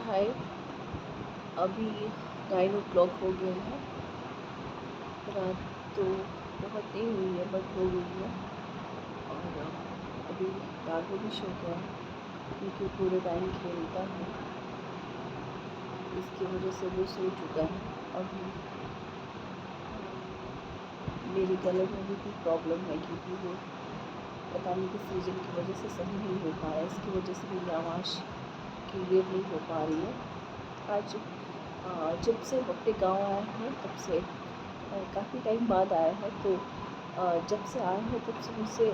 हाय। अभी 9 o'clock हो गया है। रात तो बहुत नहीं हुई है बट हो गई है। और अभी राघव भी सो गया है क्योंकि पूरे टाइम खेलता है, इसकी वजह से वो सो चुका है। अभी मेरे गले में भी कोई प्रॉब्लम है क्योंकि वो पता नहीं किस रीज़न की वजह से सही नहीं हो पा रहा है, इसकी वजह से मेरी आवाज़ क्लियर नहीं हो पा रही है। आज जब से अपने गाँव आया है तब से काफ़ी टाइम बाद आया है, तो जब से आया है तब से मुझसे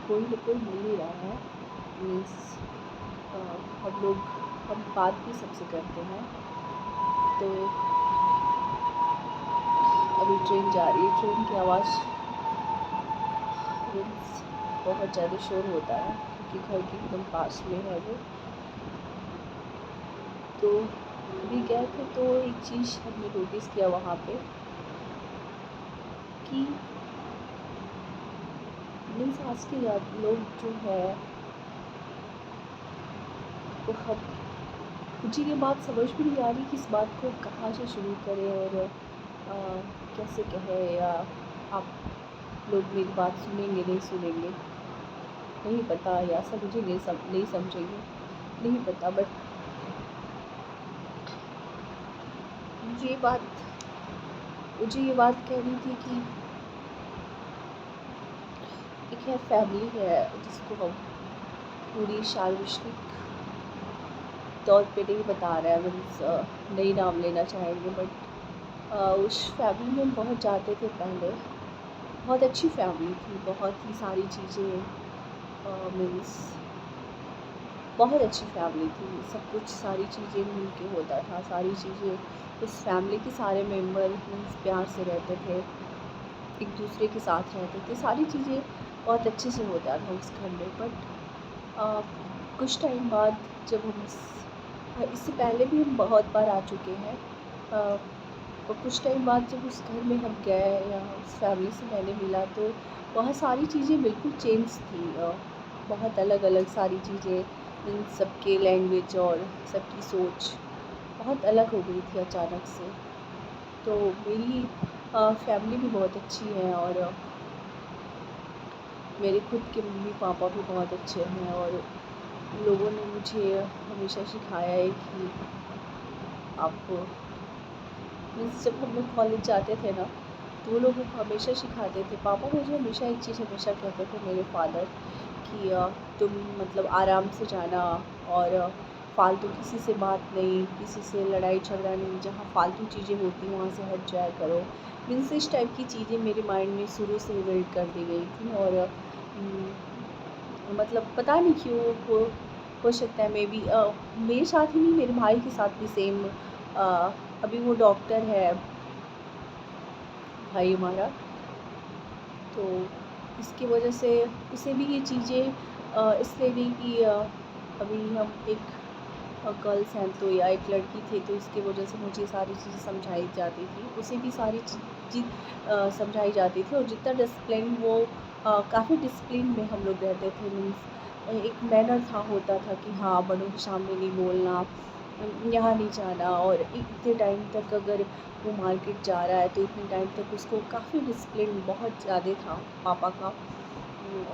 कोई न कोई मिल ही रहा है। मीन्स हम बात भी सबसे करते हैं। तो अभी ट्रेन जा रही है, ट्रेन की आवाज़ मीन्स बहुत ज़्यादा शोर होता है क्योंकि घर के एकदम पास में है वो। तो अभी गए थे तो एक चीज़ हमने नोटिस किया वहाँ पे कि मीन्स आज के लोग जो है वो हम मुझे ये बात समझ में नहीं आ रही कि इस बात को कहाँ से शुरू करें और कैसे कहें, या आप लोग मेरी बात सुनेंगे नहीं सुनेंगे नहीं पता, या समझेंगे नहीं समझेंगे नहीं पता। बट मुझे ये बात कहनी थी कि एक है फैमिली है जिसको हम पूरी सार्वजनिक तौर पे नहीं बता रहे हैं, मीन्स नहीं नाम लेना चाहेंगे, बट उस फैमिली में हम बहुत जाते थे पहले। बहुत अच्छी फैमिली थी, बहुत ही सारी चीज़ें मीन्स बहुत अच्छी फैमिली थी, सब कुछ सारी चीज़ें मिल के होता था। सारी चीज़ें उस फैमिली के सारे मेंबर मीन्स प्यार से रहते थे, एक दूसरे के साथ रहते थे, सारी चीज़ें बहुत अच्छे से होता था उस घर में। बट कुछ टाइम बाद जब हम इससे पहले भी हम बहुत बार आ चुके हैं, और कुछ टाइम बाद जब उस घर में हम गए या उस फैमिली से मैंने मिला तो वहाँ सारी चीज़ें बिल्कुल चेंज थी। बहुत अलग अलग सारी चीज़ें, इन सबके लैंग्वेज और सबकी सोच बहुत अलग हो गई थी अचानक से। तो मेरी फैमिली भी बहुत अच्छी है और मेरे खुद के मम्मी पापा भी बहुत अच्छे हैं, और लोगों ने मुझे हमेशा सिखाया है कि आप मीन्स जब हम लोग कॉलेज जाते थे ना तो वो लोग हमेशा सिखाते थे। पापा मुझे हमेशा एक चीज़ हमेशा कहते थे, मेरे फादर, कि तुम मतलब आराम से जाना और फालतू किसी से बात नहीं, किसी से लड़ाई झगड़ा नहीं, जहाँ फालतू चीज़ें होती वहाँ से हट जाया करो। मीन्स इस टाइप की चीज़ें मेरे माइंड में शुरू से ही बिल्ड कर दी गई थी। और मतलब पता नहीं क्यों हो सकता है मे बी मेरे साथ ही नहीं, मेरे भाई के साथ भी सेम। अभी वो डॉक्टर है भाई हमारा, तो इसकी वजह से उसे भी ये चीज़ें इसलिए नहीं कि अभी हम एक गर्ल्स हैं तो, या एक लड़की थी तो इसकी वजह से मुझे सारी चीज़ें समझाई जाती थी, उसे भी सारी चीज़ समझाई जाती थी। और जितना डिसिप्लिन वो काफ़ी डिसिप्लिन में हम लोग रहते थे। मीन्स एक मैनर था, होता था कि हाँ बड़ों के सामने नहीं बोलना, यहाँ नहीं जाना, और इतने टाइम तक अगर वो मार्केट जा रहा है तो इतने टाइम तक उसको काफ़ी डिसिप्लिन बहुत ज़्यादा था पापा का।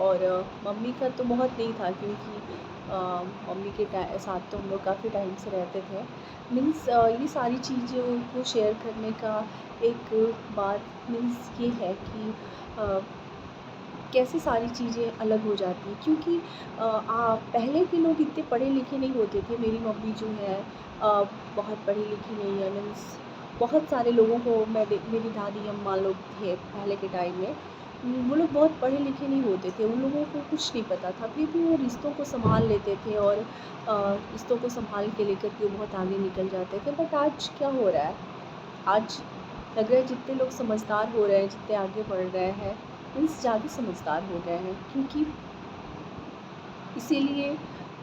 और मम्मी का तो बहुत नहीं था क्योंकि मम्मी के साथ तो हम लोग काफ़ी टाइम से रहते थे। मीन्स ये सारी चीज़ों को शेयर करने का एक बात मीन्स ये है कि कैसे सारी चीज़ें अलग हो जाती हैं, क्योंकि पहले के लोग इतने पढ़े लिखे नहीं होते थे। मेरी मम्मी जो है बहुत पढ़ी लिखी नहीं है। मीन्स बहुत सारे लोगों को मेरी दादी अम्मा लोग थे पहले के टाइम में, वो लोग बहुत पढ़े लिखे नहीं होते थे, उन लोगों को कुछ नहीं पता था, फिर भी वो रिश्तों को संभाल लेते थे और रिश्तों को संभाल के लेकर के वो बहुत आगे निकल जाते थे। बट आज क्या हो रहा है, आज लग रहा है जितने लोग समझदार हो रहे हैं, जितने आगे बढ़ रहे हैं, मीन्स ज़्यादा समझदार हो गए हैं, क्योंकि इसीलिए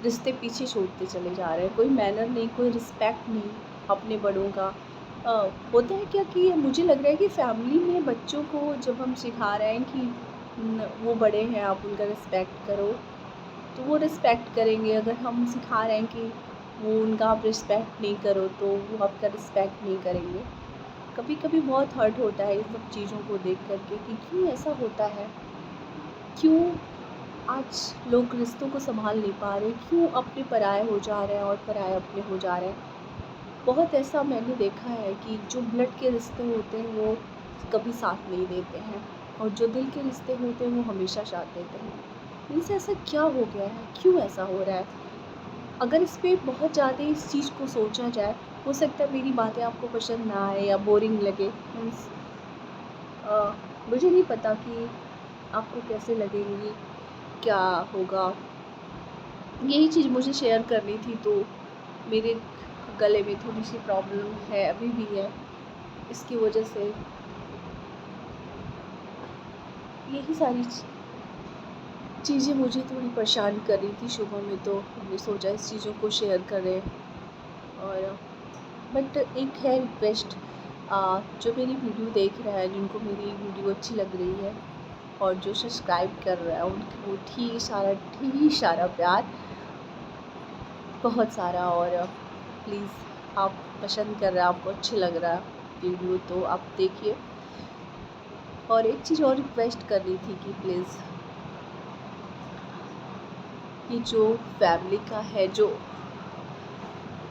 रिश्ते पीछे छूटते चले जा रहे हैं। कोई मैनर नहीं, कोई रिस्पेक्ट नहीं अपने बड़ों का। होता है क्या कि मुझे लग रहा है कि फैमिली में बच्चों को जब हम सिखा रहे हैं कि वो बड़े हैं आप उनका रिस्पेक्ट करो, तो वो रिस्पेक्ट करेंगे। अगर हम सिखा रहे हैं कि वो उनका आप रिस्पेक्ट नहीं करो तो वो आपका रिस्पेक्ट नहीं करेंगे। कभी कभी बहुत हर्ट होता है इन सब चीज़ों को देख कर के कि क्यों ऐसा होता है, क्यों आज लोग रिश्तों को संभाल नहीं पा रहे, क्यों अपने पराये हो जा रहे हैं और पराये अपने हो जा रहे हैं। बहुत ऐसा मैंने देखा है कि जो ब्लड के रिश्ते होते हैं वो कभी साथ नहीं देते हैं, और जो दिल के रिश्ते होते हैं वो हमेशा साथ देते हैं। इनसे ऐसा क्या हो गया है, क्यों ऐसा हो रहा है? अगर इस पे बहुत ज़्यादा इस चीज़ को सोचा जाए, हो सकता है मेरी बातें आपको पसंद ना आए या बोरिंग लगे। मीन्स मुझे नहीं पता कि आपको कैसे लगेंगी, क्या होगा। यही चीज़ मुझे शेयर करनी थी। तो मेरे गले में थोड़ी सी प्रॉब्लम है, अभी भी है, इसकी वजह से यही सारी चीज़ें मुझे थोड़ी परेशान कर रही थी सुबह में। तो हमने सोचा इस चीज़ों को शेयर करें। और बट एक है रिक्वेस्ट, जो मेरी वीडियो देख रहा है, जिनको मेरी वीडियो अच्छी लग रही है और जो सब्सक्राइब कर रहा है, उनको ढेर सारा प्यार, बहुत सारा। और प्लीज़ आप पसंद कर रहे हैं, आपको अच्छी लग रहा है वीडियो तो आप देखिए। और एक चीज़ और रिक्वेस्ट करनी थी कि प्लीज़ ये जो फैमिली का है, जो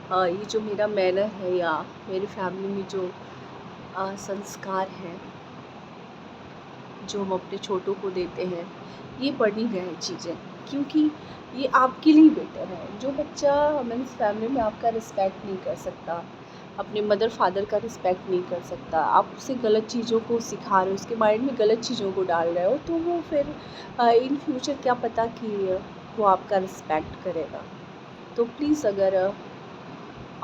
ये जो मेरा मैनर है या मेरी फैमिली में जो संस्कार हैं जो हम अपने छोटों को देते हैं, ये बढ़ नहीं रहे चीज़ें, क्योंकि ये आपके लिए बेटर है। जो बच्चा मीन्स फैमिली में आपका रिस्पेक्ट नहीं कर सकता, अपने मदर फादर का रिस्पेक्ट नहीं कर सकता, आप उसे गलत चीज़ों को सिखा रहे हो, उसके माइंड में गलत चीज़ों को डाल रहे हो, तो वो फिर इन फ्यूचर क्या पता कि वो आपका रिस्पेक्ट करेगा। तो प्लीज़ अगर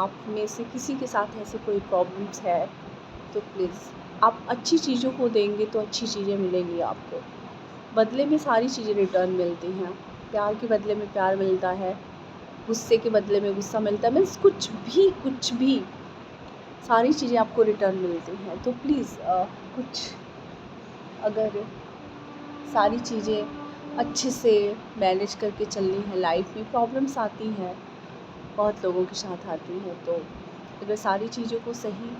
आप में से किसी के साथ ऐसे कोई प्रॉब्लम्स है तो प्लीज़ आप अच्छी चीज़ों को देंगे तो अच्छी चीज़ें मिलेंगी आपको। बदले में सारी चीज़ें रिटर्न मिलती हैं। प्यार के बदले में प्यार मिलता है, गुस्से के बदले में गुस्सा मिलता है, मीन्स कुछ भी सारी चीज़ें आपको रिटर्न मिलती हैं। तो प्लीज़ कुछ अगर सारी चीज़ें अच्छे से मैनेज करके चलनी है, लाइफ में प्रॉब्लम्स आती हैं, बहुत लोगों के साथ आती हैं, तो अगर सारी चीज़ों को सही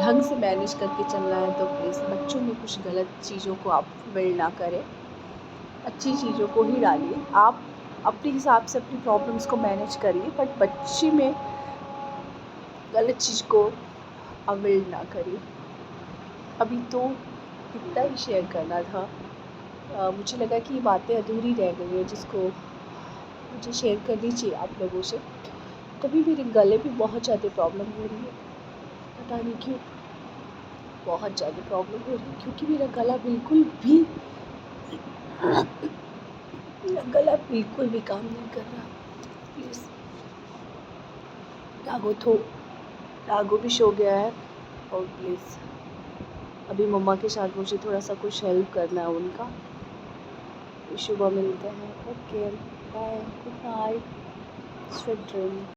ढंग से मैनेज करके चलना है तो प्लीज़ बच्चों में कुछ गलत चीज़ों को आप बिल्ड ना करें, अच्छी चीज़ों को ही डालिए। आप अपने हिसाब से अपनी प्रॉब्लम्स को मैनेज करिए, बट बच्चे में गलत चीज़ को आप बिल्ड ना करिए। अभी तो इतना ही शेयर करना था। मुझे लगा कि ये बातें अधूरी रह गई हैं जिसको मुझे शेयर करनी चाहिए आप लोगों से। तभी मेरे गले में बहुत ज़्यादा प्रॉब्लम हो रही है, पता नहीं क्यों बहुत ज़्यादा प्रॉब्लम हो रही है, क्योंकि मेरा गला बिल्कुल भी काम नहीं कर रहा। प्लीज़ राघो भी सो गया है, और प्लीज़ अभी मम्मा के साथ मुझे थोड़ा सा कुछ हेल्प करना है उनका। सुबह मिलते हैं। Okay, bye, good night, sweet dream.